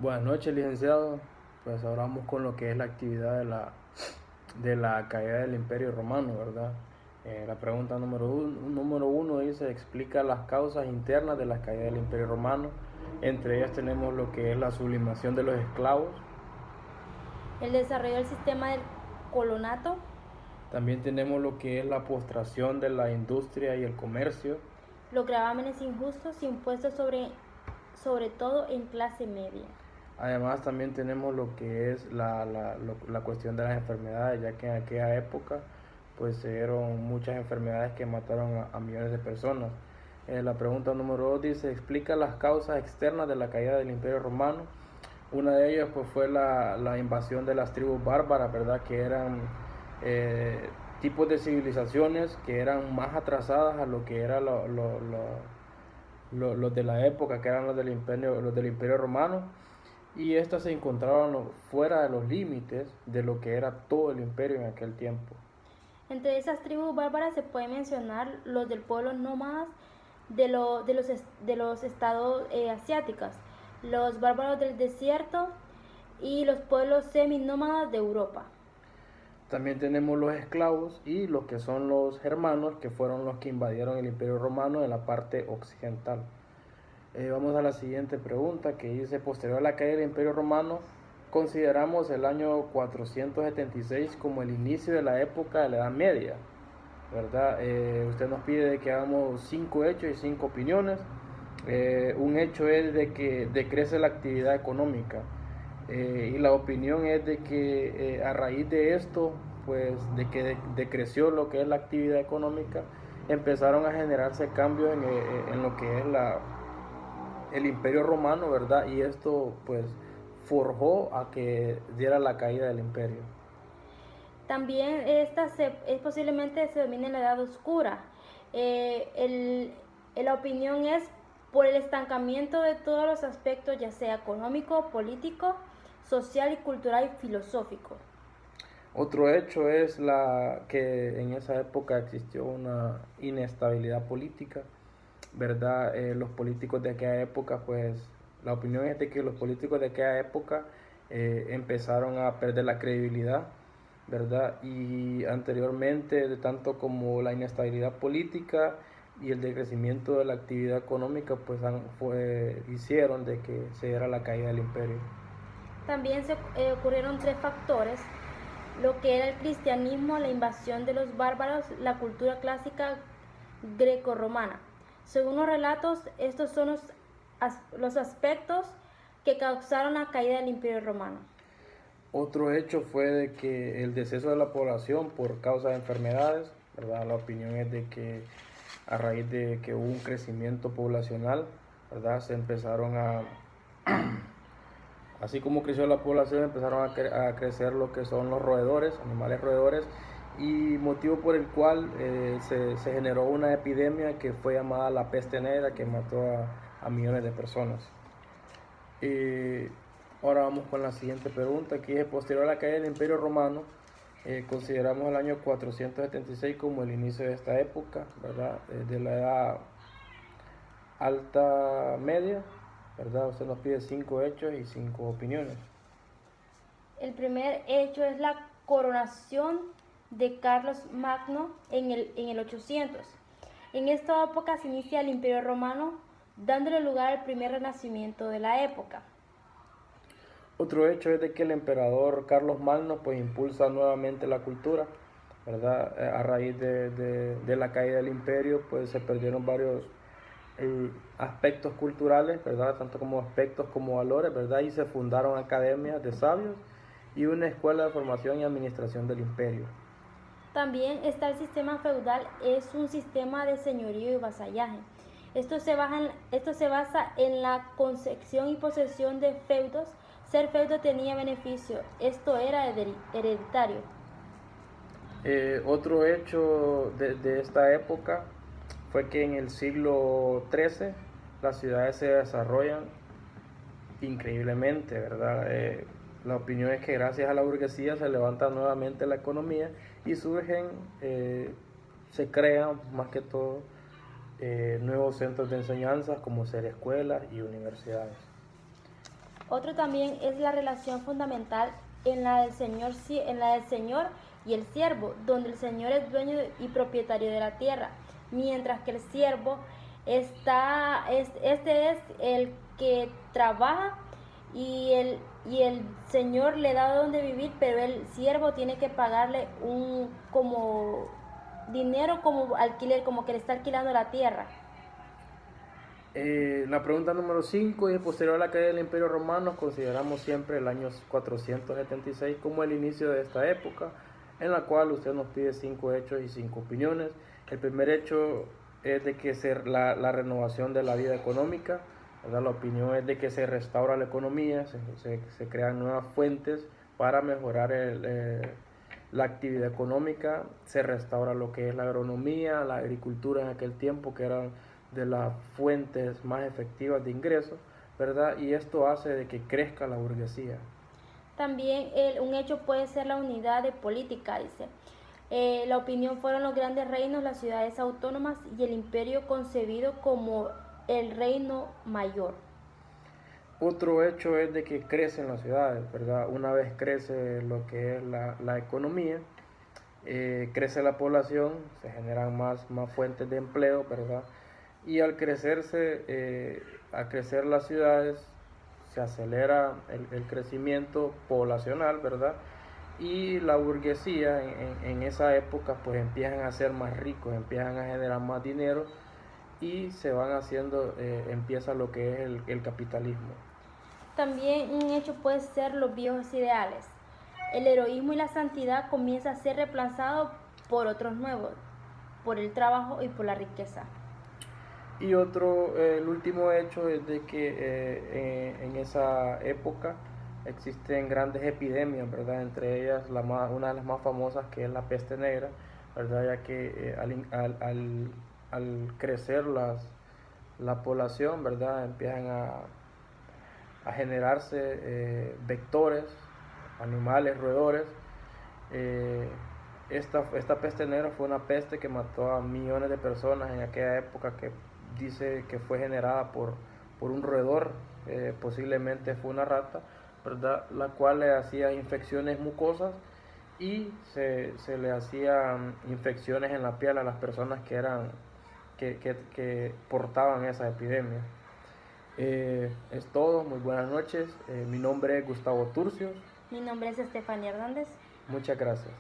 Buenas noches, licenciado. Pues ahora vamos con lo que es la actividad de la caída del Imperio Romano, ¿verdad? La pregunta número uno dice, explica las causas internas de la caída del Imperio Romano. Entre ellas tenemos lo que es la sublimación de los esclavos. El desarrollo del sistema del colonato, También tenemos lo que es la postración de la industria y el comercio. los gravámenes injustos impuestos sobre todo en clase media. Además también tenemos lo que es la cuestión de las enfermedades, ya que en aquella época pues se dieron muchas enfermedades que mataron a millones de personas. La pregunta número 2 dice, explica las causas externas de la caída del Imperio Romano. Una de ellas pues fue la invasión de las tribus bárbaras, ¿verdad? Que eran eh, tipos de civilizaciones que eran más atrasadas a lo que eran los de la época, que eran los del Imperio Romano, y estas se encontraban fuera de los límites de lo que era todo el imperio en aquel tiempo. Entre esas tribus bárbaras se puede mencionar los del pueblo nómadas de los estados asiáticos, los bárbaros del desierto y los pueblos seminómadas de Europa. También tenemos los esclavos y los que son los germanos, que fueron los que invadieron el imperio romano en la parte occidental. Vamos a la siguiente pregunta que dice, posterior a la caída del imperio romano, consideramos el año 476 como el inicio de la época de la Edad Media, ¿verdad? Usted nos pide que hagamos 5 hechos y 5 opiniones. Un hecho es de que decrece la actividad económica, y la opinión es de que a raíz de esto, pues de que decreció lo que es la actividad económica, empezaron a generarse cambios en lo que es el imperio romano, ¿verdad? Y esto pues forjó a que diera la caída del imperio. También posiblemente se domine la edad oscura. La opinión es por el estancamiento de todos los aspectos, ya sea económico, político, social y cultural y filosófico. Otro hecho es que en esa época existió una inestabilidad política, ¿verdad? Los políticos de aquella época, pues la opinión es de que los políticos de aquella época empezaron a perder la credibilidad, ¿verdad? Y anteriormente, de tanto como la inestabilidad política y el decrecimiento de la actividad económica, pues hicieron de que se diera la caída del imperio. También ocurrieron tres factores: lo que era el cristianismo, la invasión de los bárbaros, la cultura clásica grecorromana. Según los relatos, estos son los aspectos que causaron la caída del Imperio Romano. Otro hecho fue de que el deceso de la población por causa de enfermedades, ¿verdad? La opinión es de que a raíz de que hubo un crecimiento poblacional, ¿verdad? Se empezaron así como creció la población, empezaron a crecer lo que son los roedores, animales roedores, y motivo por el cual se generó una epidemia que fue llamada la peste negra, que mató a millones de personas. Y ahora vamos con la siguiente pregunta, que es, posterior a la caída del Imperio Romano, consideramos el año 476 como el inicio de esta época, ¿verdad? De la edad alta media, ¿verdad? Usted nos pide 5 hechos y 5 opiniones. El primer hecho es la coronación de Carlos Magno en el 800. En esta época se inicia el Imperio Romano, dándole lugar al primer renacimiento de la época. Otro hecho es de que el emperador Carlos Magno pues impulsa nuevamente la cultura, ¿verdad? A raíz de la caída del imperio pues se perdieron varios aspectos culturales, ¿verdad? Tanto como aspectos como valores, ¿verdad? Y se fundaron academias de sabios y una escuela de formación y administración del imperio. También está el sistema feudal, es un sistema de señorío y vasallaje. Esto se basa en la concesión y posesión de feudos. Ser feudo tenía beneficio, esto era hereditario. Otro hecho de esta época fue que en el siglo XIII las ciudades se desarrollan increíblemente, ¿verdad? La opinión es que gracias a la burguesía se levanta nuevamente la economía y se crean más que todo nuevos centros de enseñanza como ser escuelas y universidades. Otro también es la relación fundamental en la del Señor y el siervo, donde el Señor es dueño y propietario de la tierra, mientras que el siervo este es el que trabaja y el Señor le da donde vivir, pero el siervo tiene que pagarle un como dinero como alquiler, como que le está alquilando la tierra. La pregunta número 5 y posterior a la caída del Imperio Romano, consideramos siempre el año 476 como el inicio de esta época, en la cual usted nos pide 5 hechos y 5 opiniones. El primer hecho es de que la renovación de la vida económica, ¿verdad? La opinión es de que se restaura la economía, se crean nuevas fuentes para mejorar la actividad económica, se restaura lo que es la agronomía, la agricultura en aquel tiempo, que eran de las fuentes más efectivas de ingresos, ¿verdad? Y esto hace de que crezca la burguesía. También un hecho puede ser la unidad de política, dice. La opinión fueron los grandes reinos, las ciudades autónomas y el imperio concebido como el reino mayor. Otro hecho es de que crecen las ciudades, ¿verdad? Una vez crece lo que es la economía, crece la población, se generan más fuentes de empleo, ¿verdad? Y al crecer las ciudades, se acelera el crecimiento poblacional, ¿verdad? Y la burguesía en esa época pues empiezan a ser más ricos, empiezan a generar más dinero y se van haciendo, empieza lo que es el capitalismo. También un hecho puede ser los viejos ideales. El heroísmo y la santidad comienza a ser reemplazado por otros nuevos, por el trabajo y por la riqueza. Y el último hecho es de que en esa época existen grandes epidemias, ¿verdad? Entre ellas una de las más famosas, que es la peste negra, ¿verdad? Ya que al crecer la población, ¿verdad? Empiezan a generarse vectores, animales, roedores. Eh, esta peste negra fue una peste que mató a millones de personas en aquella época, que dice que fue generada por un roedor, posiblemente fue una rata, ¿verdad? La cual le hacía infecciones mucosas y se le hacían infecciones en la piel a las personas que portaban esa epidemia. Es todo, muy buenas noches. Mi nombre es Gustavo Turcios. Mi nombre es Estefanía Hernández. Muchas gracias.